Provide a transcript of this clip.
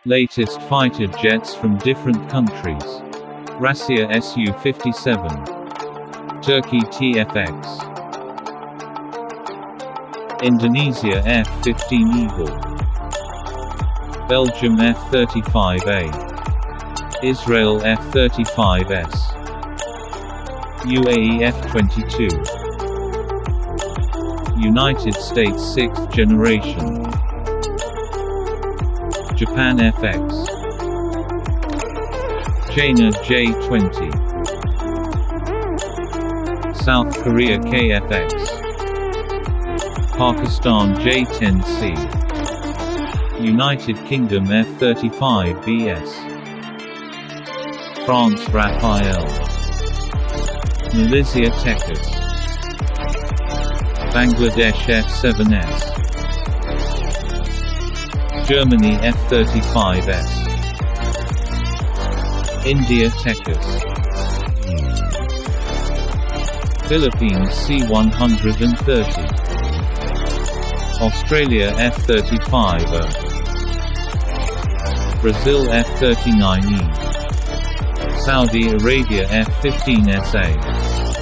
Latest fighter jets from different countries. Russia Su-57. Turkey TFX. Indonesia F-15 Eagle. Belgium F-35A. Israel F-35S. UAE F-22. United States 6th generation. Japan FX. China J-20. South Korea KFX. Pakistan J-10C. United Kingdom F-35BS. France Rafale. Malaysia Tekkas. Bangladesh F-7S. Germany F-35S. India Tekkas. Philippines C-130. Australia F-35A. Brazil F-39E. Saudi Arabia F-15SA.